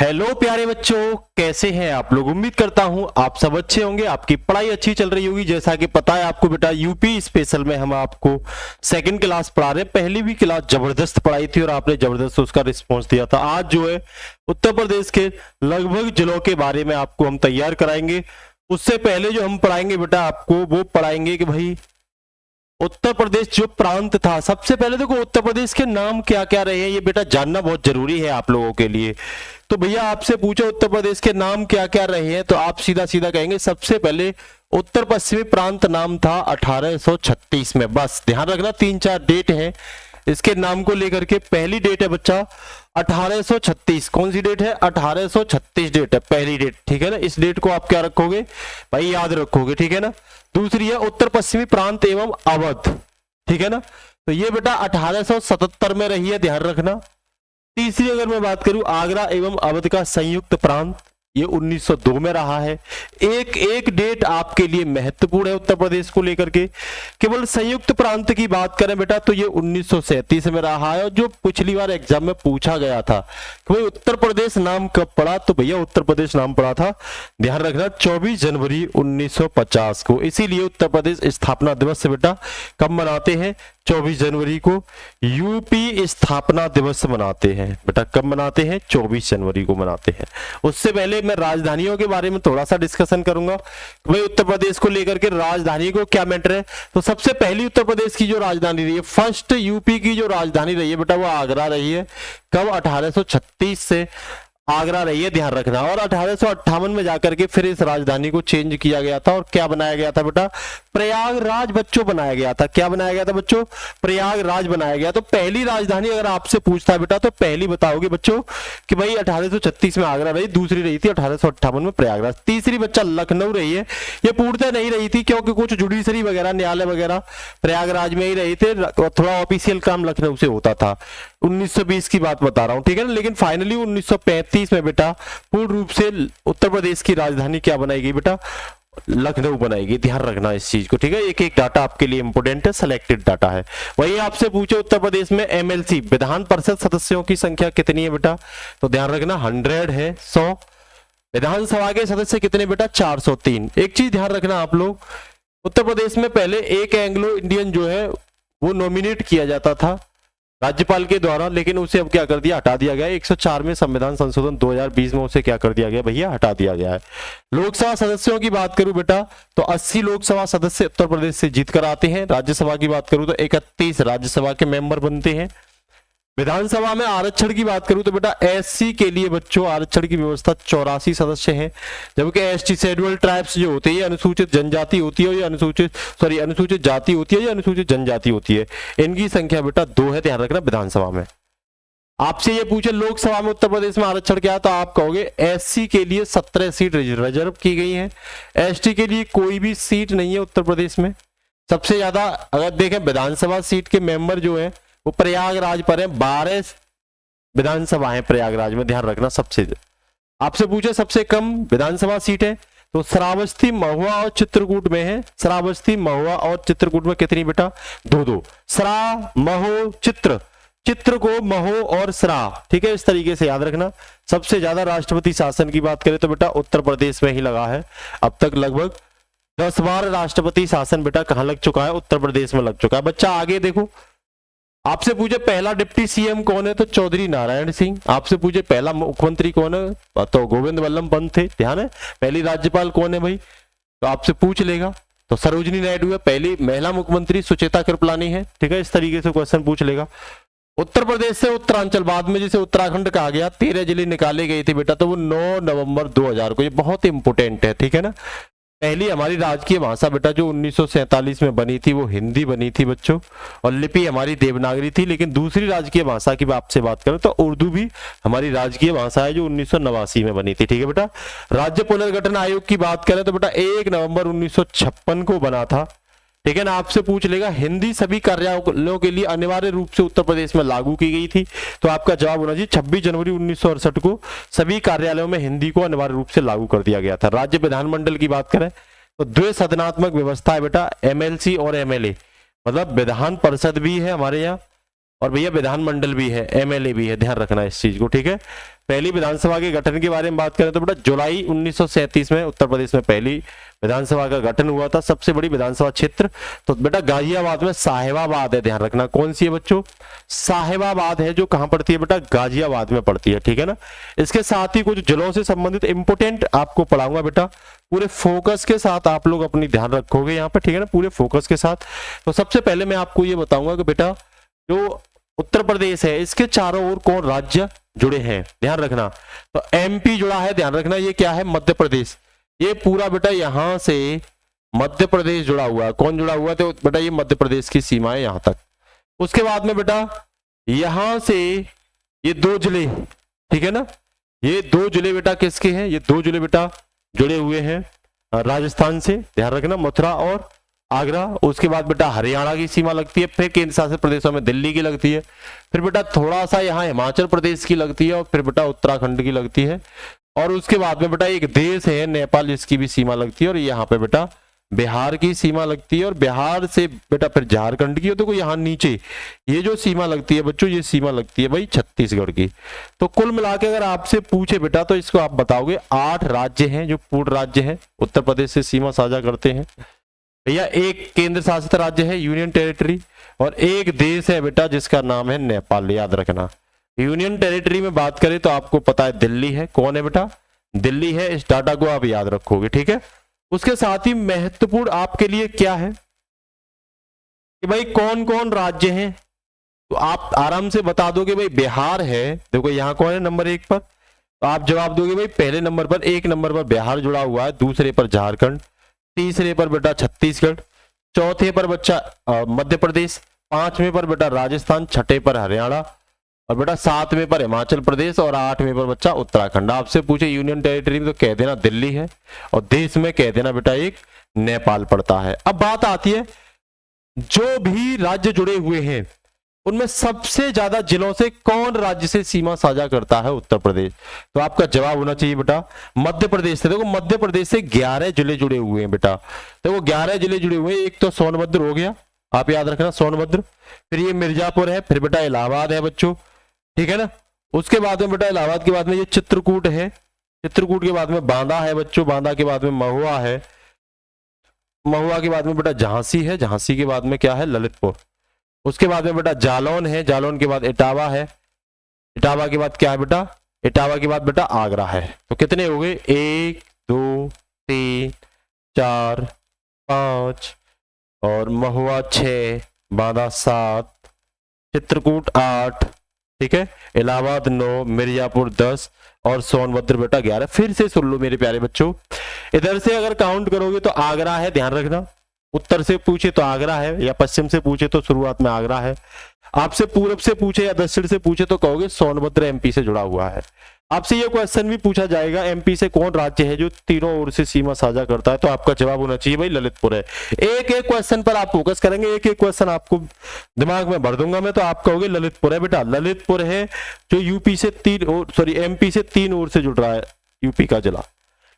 Hello प्यारे बच्चों, कैसे हैं आप लोग। उम्मीद करता हूं आप सब अच्छे होंगे, आपकी पढ़ाई अच्छी चल रही होगी। जैसा कि पता है आपको बेटा, यूपी स्पेशल में हम आपको सेकंड क्लास पढ़ा रहे हैं। पहली भी क्लास जबरदस्त पढ़ाई थी और आपने जबरदस्त उसका रिस्पांस दिया था। आज जो है उत्तर प्रदेश के लगभग जिलों के बारे में आपको हम तैयार कराएंगे। उससे पहले जो हम पढ़ाएंगे बेटा आपको, वो पढ़ाएंगे कि भाई उत्तर प्रदेश जो प्रांत था, सबसे पहले देखो उत्तर प्रदेश के नाम क्या क्या रहे हैं, ये बेटा जानना बहुत जरूरी है आप लोगों के लिए। तो भैया आपसे पूछो उत्तर प्रदेश के नाम क्या क्या रहे हैं, तो आप सीधा सीधा कहेंगे सबसे पहले उत्तर पश्चिमी प्रांत नाम था 1836 में। बस ध्यान रखना, 3-4 डेट है इसके नाम को लेकर के। पहली डेट है बच्चा 1836। कौन सी डेट है? 1836 डेट है, पहली डेट। ठीक है ना, इस डेट को आप क्या रखोगे भाई, याद रखोगे। ठीक है ना। दूसरी है उत्तर पश्चिमी प्रांत एवं अवध। ठीक है ना, तो ये बेटा 1877 में रही है, ध्यान रखना। तीसरी अगर मैं बात करूं, आगरा एवं अवध का संयुक्त प्रांत, ये 1902 में रहा है। एक एक डेट आपके लिए महत्वपूर्ण है उत्तर प्रदेश को लेकर के। केवल संयुक्त प्रांत की बात करें बेटा तो ये 1937 में रहा है। और जो पिछली बार एग्जाम में पूछा गया था कि भाई उत्तर प्रदेश नाम कब पड़ा, तो भैया उत्तर प्रदेश नाम पड़ा था, ध्यान रखना, 24 जनवरी 1950 को। इसीलिए उत्तर प्रदेश स्थापना दिवस से बेटा कब मनाते हैं? 24 जनवरी को यूपी स्थापना दिवस मनाते हैं बेटा। कब मनाते हैं? 24 जनवरी को मनाते हैं। उससे पहले मैं राजधानियों के बारे में थोड़ा सा डिस्कशन करूंगा। भाई उत्तर प्रदेश को लेकर के राजधानी को क्या मैटर है। तो सबसे पहली उत्तर प्रदेश की जो राजधानी रही है, फर्स्ट यूपी की जो राजधानी रही है बेटा, वो आगरा रही है। कब? 1836 से आगरा रही है, ध्यान रखना। और 1858 में जाकर के फिर इस राजधानी को चेंज किया गया था और क्या बनाया गया था बेटा? प्रयागराज बच्चों बनाया गया था। क्या बनाया गया था बच्चों? प्रयागराज बनाया गया। तो पहली राजधानी अगर आपसे पूछता है बेटा तो पहली बताओगे बच्चों कि भाई 1836 में आगरा रही, दूसरी रही थी 1858 में प्रयागराज, तीसरी बच्चा लखनऊ रही है। ये पूर्णतः नहीं रही थी क्योंकि कुछ जुडिशरी वगैरह, न्यायालय वगैरह प्रयागराज में ही रहे थे, थोड़ा ऑफिशियल काम लखनऊ से होता था। 1920 की बात बता रहा हूं, ठीक है ना। लेकिन फाइनली 1935 में बेटा पूर्ण रूप से उत्तर प्रदेश की राजधानी क्या बनाई गई बेटा? लखनऊ बनाएगी। ध्यान रखना इस चीज को, ठीक है। एक एक डाटा आपके लिए इंपोर्टेंट है, सिलेक्टेड डाटा है। वही आपसे पूछे उत्तर प्रदेश में एमएलसी विधान परिषद सदस्यों की संख्या कितनी है बेटा? तो ध्यान रखना 100 है, 100। विधानसभा के सदस्य कितने बेटा? 403। एक चीज ध्यान रखना आप लोग, उत्तर प्रदेश में पहले एक एंग्लो इंडियन जो है वो नॉमिनेट किया जाता था राज्यपाल के द्वारा, लेकिन उसे अब क्या कर दिया? हटा दिया गया। 104 में संविधान संशोधन 2020 में उसे क्या कर दिया गया भैया? हटा दिया गया है। लोकसभा सदस्यों की बात करूं बेटा तो 80 लोकसभा सदस्य उत्तर प्रदेश से जीत कर आते हैं। राज्यसभा की बात करूं तो 31 राज्यसभा के मेंबर बनते हैं। विधानसभा में आरक्षण की बात करूं तो बेटा एससी के लिए बच्चों आरक्षण की व्यवस्था 84 सदस्य हैं, जबकि एसटी शेड्यूल ट्राइब्स जो होते हैं, ये अनुसूचित जनजाति होती है, ये अनुसूचित जाति होती है, ये अनुसूचित जनजाति होती है। इनकी संख्या बेटा 2 है, ध्यान रखना विधानसभा में। आपसे ये पूछे लोकसभा में उत्तर प्रदेश में आरक्षण क्या है, तो आप कहोगे एससी के लिए 17 सीट रिजर्व की गई है, एसटी के लिए कोई भी सीट नहीं है उत्तर प्रदेश में। सबसे ज्यादा अगर देखें विधानसभा सीट के मेंबर जो है वो प्रयागराज पर है, 12 विधानसभा है प्रयागराज में, ध्यान रखना। सबसे आपसे पूछे सबसे कम विधानसभा सीट है तो श्रावस्ती, महुआ और चित्रकूट में है। श्रावस्ती, महुआ और चित्रकूट में कितनी बेटा? 2-2। श्रा, महो, चित्र को महो और श्रा, ठीक है, इस तरीके से याद रखना। सबसे ज्यादा राष्ट्रपति शासन की बात करें तो बेटा उत्तर प्रदेश में ही लगा है। अब तक लगभग 10 बार राष्ट्रपति शासन बेटा कहां लग चुका है? उत्तर प्रदेश में लग चुका है। बच्चा आगे देखो, आपसे पूछे पहला डिप्टी सीएम कौन है तो चौधरी नारायण सिंह। आपसे पूछे पहला मुख्यमंत्री कौन है तो गोविंद वल्लभ पंत थे, ध्यान है। पहली राज्यपाल कौन है भाई तो आपसे पूछ लेगा तो सरोजिनी नायडू है। पहली महिला मुख्यमंत्री सुचेता कृपलानी है, ठीक है, इस तरीके से क्वेश्चन पूछ लेगा। उत्तर प्रदेश से उत्तरांचल, बाद में जिसे उत्तराखंड कहा गया, 13 जिले निकाले गए थे बेटा, तो वो 9 नवंबर 2000 को। ये बहुत इंपोर्टेंट है, ठीक है ना। पहली हमारी राजकीय भाषा बेटा जो 1947 में बनी थी वो हिंदी बनी थी बच्चों, और लिपि हमारी देवनागरी थी। लेकिन दूसरी राजकीय भाषा की आपसे बात करें तो उर्दू भी हमारी राजकीय भाषा है जो 1989 में बनी थी, ठीक है बेटा। राज्य पुनर्गठन आयोग की बात करें तो बेटा 1 नवंबर 1956 को बना था, ठीक है ना। आपसे पूछ लेगा हिंदी सभी कार्यालयों के लिए अनिवार्य रूप से उत्तर प्रदेश में लागू की गई थी, तो आपका जवाब होना चाहिए 26 जनवरी 1968 को सभी कार्यालयों में हिंदी को अनिवार्य रूप से लागू कर दिया गया था। राज्य विधानमंडल की बात करें तो द्विसदनात्मक व्यवस्था है बेटा, एमएलसी और एमएलए, मतलब विधान परिषद भी है हमारे यहाँ और भैया विधानमंडल भी है, एमएलए भी है, ध्यान रखना इस चीज को, ठीक है। पहली विधानसभा के गठन के बारे में बात करें तो बेटा जुलाई 1937 में उत्तर प्रदेश में पहली विधानसभा का गठन हुआ था। सबसे बड़ी विधानसभा क्षेत्र तो बेटा गाजियाबाद में साहेबाबाद है, ध्यान रखना। कौन सी है बच्चों? साहेबाबाद है, जो कहां पड़ती है बेटा? गाजियाबाद में पड़ती है, ठीक है ना। इसके साथ ही कुछ जिलों से संबंधित इंपोर्टेंट आपको पढ़ाऊंगा बेटा, पूरे फोकस के साथ आप लोग अपनी ध्यान रखोगे यहाँ पे, ठीक है ना, पूरे फोकस के साथ। तो सबसे पहले मैं आपको ये बताऊंगा कि बेटा जो उत्तर प्रदेश है इसके चारों ओर कौन राज्य जुड़े हैं, ध्यान रखना। तो एमपी जुड़ा है, ध्यान रखना। ये क्या है? मध्य प्रदेश। ये पूरा बेटा यहां से मध्य प्रदेश जुड़ा हुआ है। कौन जुड़ा हुआ है? तो बेटा ये मध्य प्रदेश की सीमा है यहां तक। उसके बाद में बेटा यहां से ये 2 जिले, ठीक है ना, ये 2 जिले बेटा किसके हैं? ये 2 जिले बेटा जुड़े हुए हैं राजस्थान से, ध्यान रखना, मथुरा और आगरा। उसके बाद बेटा हरियाणा की सीमा लगती है, फिर केंद्र शासित प्रदेशों में दिल्ली की लगती है, फिर बेटा थोड़ा सा यहाँ हिमाचल प्रदेश की लगती है, और फिर बेटा उत्तराखंड की लगती है। और उसके बाद में बेटा एक देश है नेपाल, जिसकी भी सीमा लगती है, और यहाँ पे बेटा बिहार की सीमा लगती है, और बिहार से बेटा फिर झारखंड की। तो देखो यहाँ नीचे ये जो सीमा लगती है बच्चों, ये सीमा लगती है भाई छत्तीसगढ़ की। तो कुल मिला के अगर आपसे पूछे बेटा तो इसको आप बताओगे 8 राज्य हैं जो पूर्ण राज्य हैं, उत्तर प्रदेश से सीमा साझा करते हैं भैया। एक केंद्र शासित राज्य है यूनियन टेरिटरी, और एक देश है बेटा जिसका नाम है नेपाल, याद रखना। यूनियन टेरिटरी में बात करें तो आपको पता है दिल्ली है। कौन है बेटा? दिल्ली है। इस डाटा को आप याद रखोगे, ठीक है। उसके साथ ही महत्वपूर्ण आपके लिए क्या है कि भाई कौन कौन राज्य हैं, तो आप आराम से बता दोगे भाई बिहार है। देखो यहाँ कौन है नंबर 1 पर, तो आप जवाब दोगे भाई पहले नंबर पर, 1 नंबर पर बिहार जुड़ा हुआ है, दूसरे पर झारखंड, तीसरे पर बेटा छत्तीसगढ़, चौथे पर बच्चा मध्य प्रदेश, 5वें पर बेटा राजस्थान, 6ठे पर हरियाणा, और बेटा 7वें पर हिमाचल प्रदेश, और 8वें पर बच्चा उत्तराखंड। आपसे पूछे यूनियन टेरिटरी में तो कह देना दिल्ली है, और देश में कह देना बेटा एक नेपाल पड़ता है। अब बात आती है जो भी राज्य जुड़े हुए हैं उनमें सबसे ज्यादा जिलों से कौन राज्य से सीमा साझा करता है? उत्तर प्रदेश। तो आपका जवाब होना चाहिए बेटा मध्य प्रदेश से। देखो मध्य प्रदेश से 11 जिले जुड़े हुए हैं बेटा। देखो 11 जिले जुड़े हुए हैं। एक तो सोनभद्र हो गया, आप याद रखना सोनभद्र, फिर ये मिर्जापुर है, फिर बेटा इलाहाबाद है बच्चों, ठीक है ना। उसके बाद में बेटा इलाहाबाद के बाद में ये चित्रकूट है, चित्रकूट के बाद में बांदा है बच्चों, बांदा के बाद में महुआ है, महुआ के बाद में बेटा झांसी है, झांसी के बाद में क्या है? ललितपुर। उसके बाद में बेटा जालौन है, जालौन के बाद इटावा है, इटावा के बाद क्या है बेटा? इटावा के बाद बेटा आगरा है। तो कितने हो गए? 1 2 3 4 5, और महुआ 6, बांदा 7, चित्रकूट 8, ठीक है, इलाहाबाद 9, मिर्जापुर 10, और सोनभद्र बेटा 11। फिर से सुन लो मेरे प्यारे बच्चों, इधर से अगर काउंट करोगे तो आगरा है, ध्यान रखना। उत्तर से पूछे तो आगरा है, या पश्चिम से पूछे तो शुरुआत में आगरा है। आपसे पूरब से पूछे या दक्षिण से पूछे तो कहोगे सोनभद्र एमपी से जुड़ा हुआ है। आपसे ये क्वेश्चन भी पूछा जाएगा एमपी से कौन राज्य है जो तीनों ओर से सीमा साझा करता है, तो आपका जवाब होना चाहिए भाई ललितपुर है। एक एक क्वेश्चन पर आप फोकस करेंगे, एक एक क्वेश्चन आपको दिमाग में भर दूंगा मैं, तो आप कहोगे ललितपुर है बेटा। ललितपुर है जो यूपी से एमपी से 3 ओर से जुड़ रहा है, यूपी का जिला।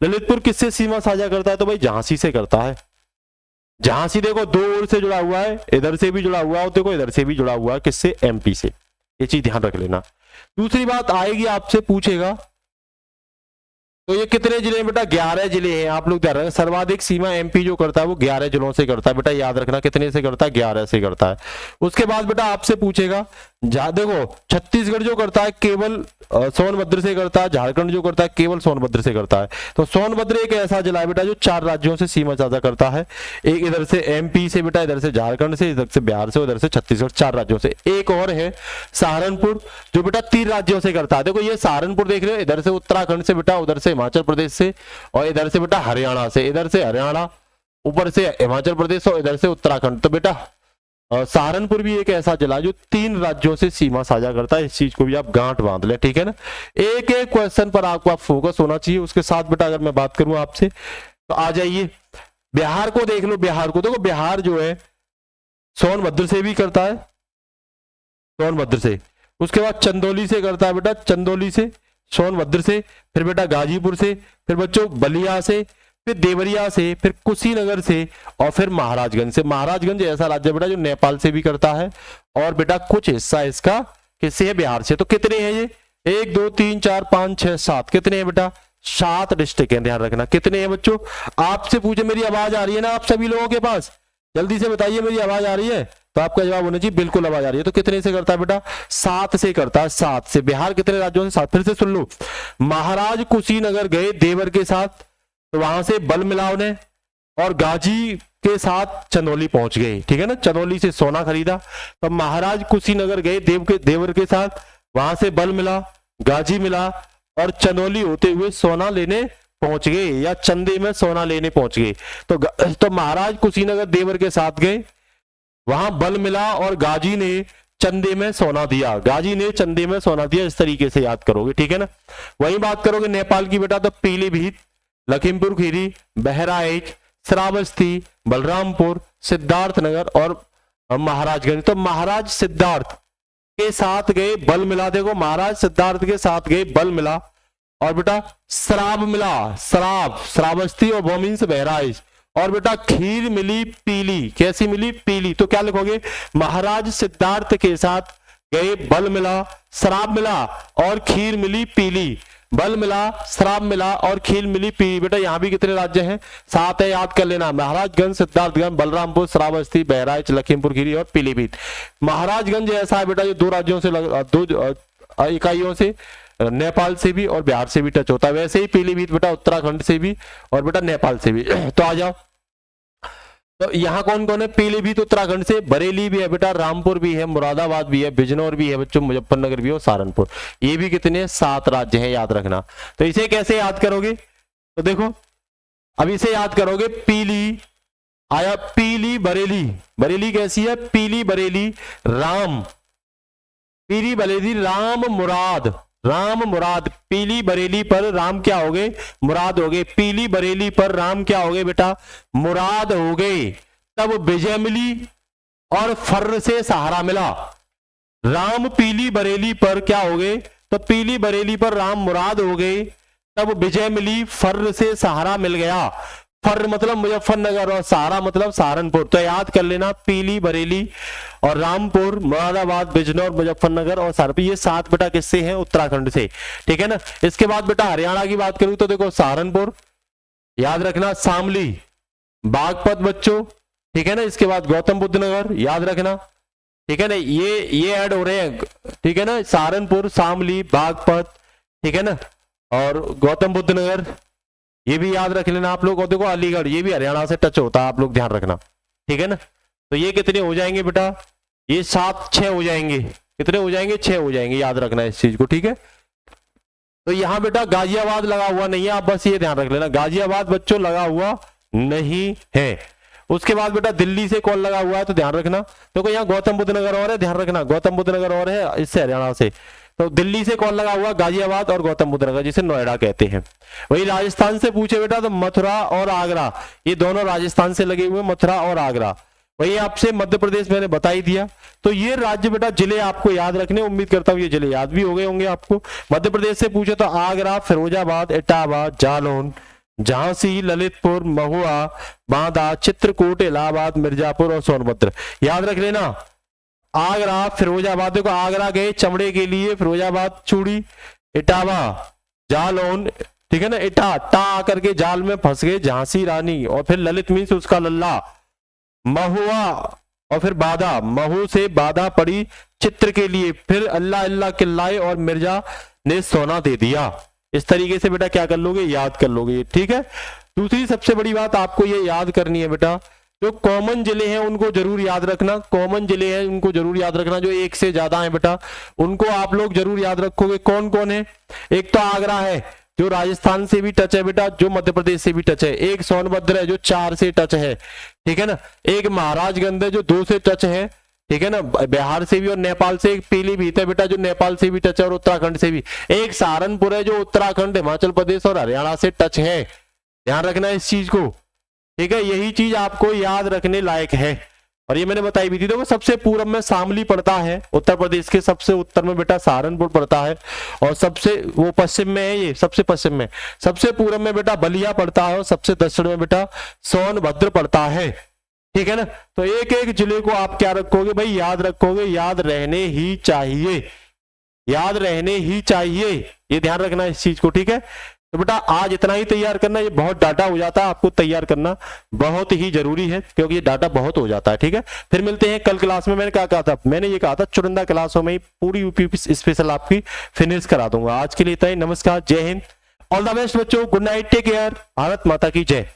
ललितपुर किससे सीमा साझा करता है? तो भाई झांसी से करता है। झांसी देखो 2 ओर से जुड़ा हुआ है, इधर से भी जुड़ा हुआ है, देखो इधर से भी जुड़ा हुआ है, किससे? एमपी से। ये चीज ध्यान रख लेना। दूसरी बात आएगी, आपसे पूछेगा तो ये कितने जिले हैं बेटा? 11 जिले हैं। आप लोग ध्यान रखें, सर्वाधिक सीमा एमपी जो करता है वो 11 जिलों से करता है बेटा, याद रखना। कितने से करता है? 11 से करता है। उसके बाद बेटा आपसे पूछेगा, देखो छत्तीसगढ़ जो करता है केवल सोनभद्र से करता है, झारखंड जो करता है केवल सोनभद्र से करता है। तो सोनभद्र एक ऐसा जिला है बेटा जो 4 राज्यों से सीमा साझा करता है। एक इधर से एमपी से बेटा, इधर से झारखंड से, इधर से बिहार से, उधर से छत्तीसगढ़, 4 राज्यों से। एक और है सहारनपुर जो बेटा 3 राज्यों से करता है। देखो ये सहारनपुर देख रहे हो, इधर से उत्तराखंड से बेटा, उधर से हिमाचल प्रदेश से, और इधर से बेटा हरियाणा से, इधर से हरियाणा, ऊपर से हिमाचल प्रदेश, और इधर से उत्तराखंड। तो बेटा सहारनपुर भी एक ऐसा जिला जो 3 राज्यों से सीमा साझा करता है। इस चीज को भी आप गांठ बांध ले, ठीक है ना। एक एक क्वेश्चन पर आपको फोकस होना चाहिए। उसके साथ बेटा अगर मैं बात करूं आपसे तो आ जाइए बिहार को देख लो। बिहार को देखो, बिहार जो है सोनभद्र से भी करता है, सोनभद्र से। उसके बाद चंदौली से करता है बेटा, चंदौली से, सोनभद्र से, फिर बेटा गाजीपुर से, फिर बच्चों बलिया से, फिर देवरिया से, फिर कुशीनगर से, और फिर महाराजगंज से। महाराजगंज ऐसा राज्य बेटा जो नेपाल से भी करता है, और बेटा कुछ हिस्सा इसका किससे है? बिहार से। तो कितने हैं ये? 1 2 3 4 5 6 7 कितने हैं बेटा? 7 डिस्ट्रिक्ट हैं, ध्यान रखना। कितने हैं बच्चों? आपसे पूछे मेरी आवाज आ रही है ना आप सभी लोगों के पास? जल्दी से बताइए मेरी आवाज आ रही है? तो आपका जवाब होना चाहिए बिल्कुल आवाज आ रही है। तो कितने से करता है बेटा? 7 से करता है, 7 से। बिहार कितने राज्यों से? 7। फिर से सुन लो, महाराज कुशीनगर गए देवर के साथ, तो वहां से बल मिला उन्हें, और गाजी के साथ चंदौली पहुंच गए, ठीक है ना, चंदौली से सोना खरीदा। तो महाराज कुशीनगर गए देवर के साथ, वहां से बल मिला, गाजी मिला, और चंदौली होते हुए सोना लेने पहुंच गए, या चंदे में सोना लेने पहुंच गए। तो महाराज कुशीनगर देवर के साथ गए, वहां बल मिला, और गाजी ने चंदे में सोना दिया, गाजी ने चंदे में सोना दिया। इस तरीके से याद करोगे, ठीक है ना। वही बात करोगे नेपाल की बेटा, तो पीलीभीत, लखीमपुर खीरी, बहराइच, श्रावस्ती, बलरामपुर, सिद्धार्थनगर और महाराजगंज। तो महाराज सिद्धार्थ के साथ गए, बल मिला। देखो, महाराज सिद्धार्थ के साथ गए, बल मिला, और बेटा शराब मिला, शराब, श्रावस्ती और बोमिंस बहराइच, और बेटा खीर मिली पीली। कैसी मिली? पीली। तो क्या लिखोगे? महाराज सिद्धार्थ के साथ गए, बल मिला, शराब मिला और खीर मिली पीली। बल मिला, शराब मिला और खीर मिली पीली। बेटा यहां भी कितने राज्य हैं? 7 है, याद कर लेना। महाराजगंज, सिद्धार्थगंज, बलरामपुर, श्रावस्ती, बहराइच, लखीमपुर खीरी और पीलीभीत। महाराजगंज ऐसा है बेटा, ये 2 राज्यों से, 2 इकाइयों से, नेपाल से भी और बिहार से भी टच होता है। वैसे ही पीलीभीत बेटा उत्तराखंड से भी और बेटा नेपाल से भी। तो आ जाओ, तो यहाँ कौन कौन है? पीलीभीत उत्तराखंड से, बरेली भी है बेटा, रामपुर भी है, मुरादाबाद भी है, बिजनौर भी है बच्चों, मुजफ्फरनगर भी है और सहारनपुर। ये भी कितने? 7 राज्य हैं, याद रखना। तो इसे कैसे याद करोगे? तो देखो, अब इसे याद करोगे, पीली आया, पीली बरेली, बरेली कैसी है? पीली बरेली, राम, पीली बरेली, राम मुराद, राम मुराद। पीली बरेली पर राम क्या हो गए? मुराद हो गए। पीली बरेली पर राम क्या हो गए बेटा? मुराद हो गए। तब विजय मिली और फर्र से सहारा मिला। राम पीली बरेली पर क्या हो गए? तो पीली बरेली पर राम मुराद हो गए, तब विजय मिली, फर्र से सहारा मिल गया। फर्र मतलब मुजफ्फरनगर और सहारा मतलब सहारनपुर। तो याद कर लेना, पीली बरेली और रामपुर, मुरादाबाद, बिजनौर, मुजफ्फरनगर और सहारनपुर, ये 7 बेटा किससे हैं? उत्तराखंड से, ठीक है ना। इसके बाद बेटा हरियाणा की बात करूं तो देखो, सहारनपुर, याद रखना, शामली, बागपत बच्चों, ठीक है ना। इसके बाद गौतम बुद्ध नगर, याद रखना, ठीक है ना। ये ऐड हो रहे हैं, ठीक है ना, सहारनपुर, शामली, बागपत, ठीक है ना, और गौतम बुद्ध नगर, ये भी याद रख लेना आप लोग। और देखो अलीगढ़, ये भी हरियाणा से टच होता है, आप लोग ध्यान रखना, ठीक है ना। तो ये कितने हो जाएंगे बेटा? ये 7, 6 हो जाएंगे। कितने हो जाएंगे? 6 हो जाएंगे, याद रखना इस चीज को, ठीक है। तो यहां बेटा गाजियाबाद लगा हुआ नहीं है, आप बस ये ध्यान रख लेना, गाजियाबाद बच्चों लगा हुआ नहीं है। उसके बाद बेटा दिल्ली से कौन लगा हुआ है? तो ध्यान रखना, देखो यहाँ गौतम बुद्ध नगर और है, ध्यान रखना, गौतम बुद्ध नगर और है, इससे हरियाणा से। तो दिल्ली से कौन लगा हुआ? गाजियाबाद और गौतम बुद्ध नगर, जिसे नोएडा कहते हैं। वही राजस्थान से पूछे बेटा तो मथुरा और आगरा, ये दोनों राजस्थान से लगे हुए, मथुरा और आगरा। वही आपसे मध्य प्रदेश मैंने बता ही दिया। तो ये राज्य बेटा जिले आपको याद रखने, उम्मीद करता हूं ये जिले याद भी हो गए होंगे आपको। मध्य प्रदेश से पूछे तो आगरा, फिरोजाबाद, इटावा, जालौन, झांसी, ललितपुर, महुआ, बांदा, चित्रकूट, इलाहाबाद, मिर्जापुर और सोनभद्र, याद रख लेना। आगरा, फिरोजाबाद, देखो आगरा गए चमड़े के लिए, फिरोजाबाद चूड़ी, इटावा, जालौन, ठीक है ना, इटा टा करके जाल में फंस गए, झांसी रानी, और फिर ललित मीन्स उसका लल्ला, महुआ और फिर बाधा, महू से बाधा पड़ी चित्र के लिए, फिर अल्लाह अल्लाह किल्लाए और मिर्जा ने सोना दे दिया। इस तरीके से बेटा क्या कर लोगे? याद कर लोगे, ठीक है। दूसरी सबसे बड़ी बात आपको ये याद करनी है बेटा, जो कॉमन जिले हैं उनको जरूर याद रखना, कॉमन जिले हैं उनको जरूर याद रखना, जो 1 से ज्यादा है बेटा उनको आप लोग जरूर याद रखोगे। कौन कौन है? एक तो आगरा है जो राजस्थान से भी टच है बेटा, जो मध्य प्रदेश से भी टच है। एक सोनभद्र है जो 4 से टच है, ठीक है ना। एक महाराजगंज है जो 2 से टच है, ठीक है ना, बिहार से भी और नेपाल से। एक पीलीभीत है बेटा जो नेपाल से भी टच है और उत्तराखंड से भी। एक सहारनपुर है जो उत्तराखंड, हिमाचल प्रदेश और हरियाणा से टच है, ध्यान रखना इस चीज को, ठीक है। यही चीज आपको याद रखने लायक है, और ये मैंने बताई भी थी। देखो सबसे पूर्व में शामली पड़ता है, उत्तर प्रदेश के सबसे उत्तर में बेटा सहारनपुर पड़ता है, और सबसे वो पश्चिम में है, ये सबसे पश्चिम में। सबसे पूर्व में बेटा बलिया पड़ता है और सबसे दक्षिण में बेटा सोनभद्र पड़ता है, ठीक है ना। तो एक एक जिले को आप क्या रखोगे भाई? याद रखोगे, याद रहने ही चाहिए। याद रहने ही चाहिए, ये ध्यान रखना इस चीज को, ठीक है। तो बेटा आज इतना ही तैयार करना, ये बहुत डाटा हो जाता है, आपको तैयार करना बहुत ही जरूरी है क्योंकि ये डाटा बहुत हो जाता है, ठीक है। फिर मिलते हैं कल क्लास में। मैंने क्या कहा था, मैंने ये कहा था चुनिंदा क्लासों में ही पूरी यूपी स्पेशल आपकी फिनिश करा दूंगा। आज के लिए इतना ही, नमस्कार, जय हिंद, ऑल द बेस्ट बच्चों, good night, take care, Bharat माता की जय।